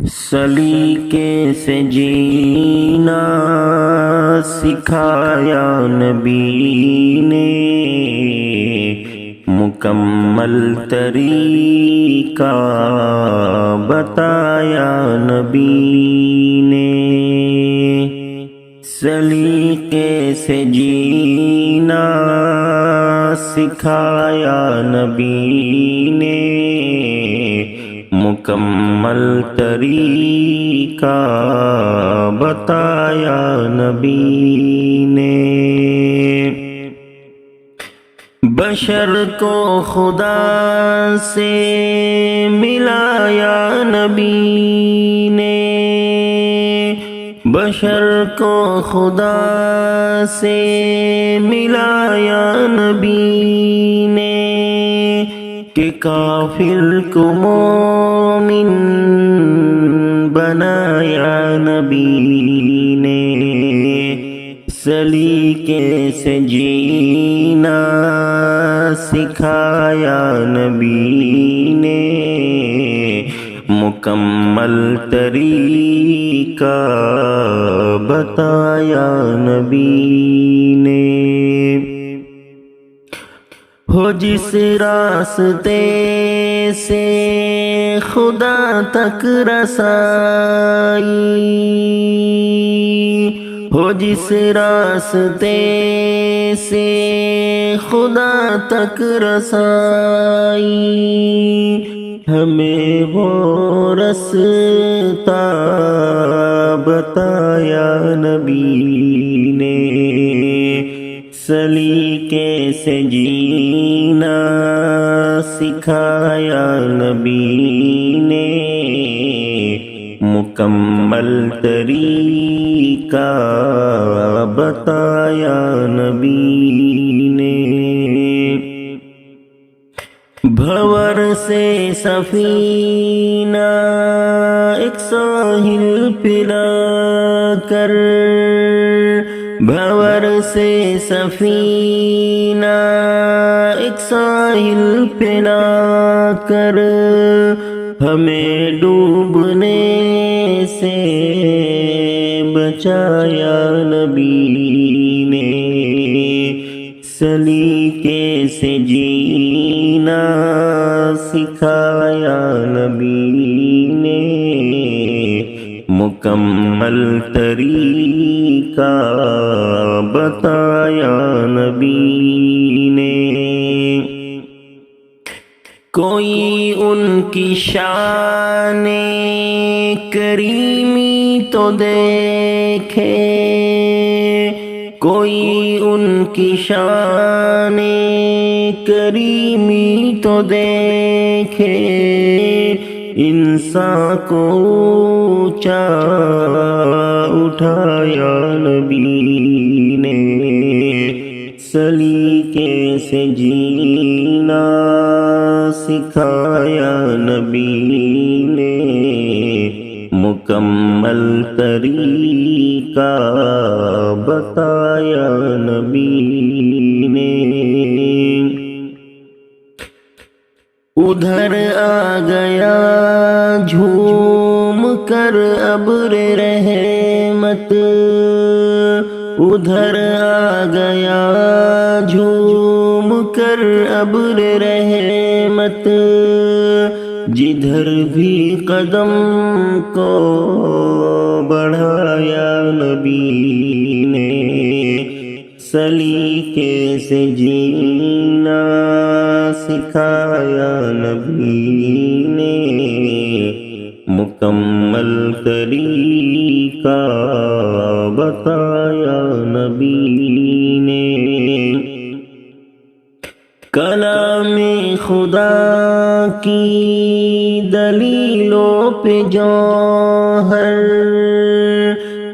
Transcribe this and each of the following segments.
سلیقے سے جینا سکھایا نبی نے، مکمل طریقہ بتایا نبی نے۔ سلیقے سے جینا سکھایا نبی نے، مکمل طریقہ بتایا نبی نے۔ بشر کو خدا سے ملایا نبی نے، بشر کو خدا سے ملایا نبی نے، کہ کافر کو مومن بنایا نبی نے۔ سلیقے سے جینا سکھایا نبی نے، مکمل طریقہ بتایا نبی نے۔ ہو جس راستے سے خدا تک رسائی، ہو جس راستے سے خدا تک رسائی، ہمیں وہ رستہ بتایا نبی نے۔ سلیقے سے جینا سکھایا نبی نے، مکمل طریقہ بتایا نبی نے۔ بھور سے سفینہ ایک ساحل پلا کر، بھور سے سفینہ ایک ساحل پلا کر، ہمیں ڈوبنے سے بچایا نبی نے۔ سلیقے سے جینا سکھایا نبی نے، مکمل طریقہ بتایا نبی نے۔ کوئی ان کی شان کریمی تو دیکھے، کوئی ان کی شان کریمی تو دیکھے، انسان کو اونچا اٹھایا نبی نے۔ سلیقے سے جینا سکھایا نبی نے، مکمل طریقہ بتایا نبی نے۔ ادھر آ گیا جھوم کر ابر رحمت، ادھر آ گیا جھوم کر ابر رحمت، جدھر بھی قدم کو بڑھایا نبی نے۔ سلیقے سے جینا سکھایا نبی نے، مکمل طریقہ بتایا نبی نے۔ کلام خدا کی دلیلوں پہ جوہر،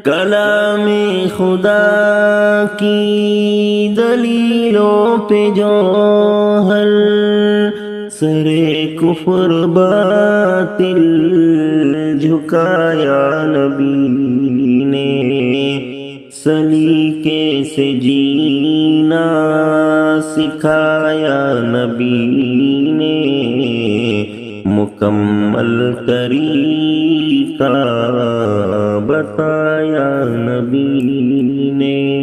کلام خدا کی دلیلوں پہ جوہر، سر کفر باطل جھکایا نبی نے۔ سلیقے سے جینا سکھایا نبی نے، مکمل طریقہ کا بتایا نبی نے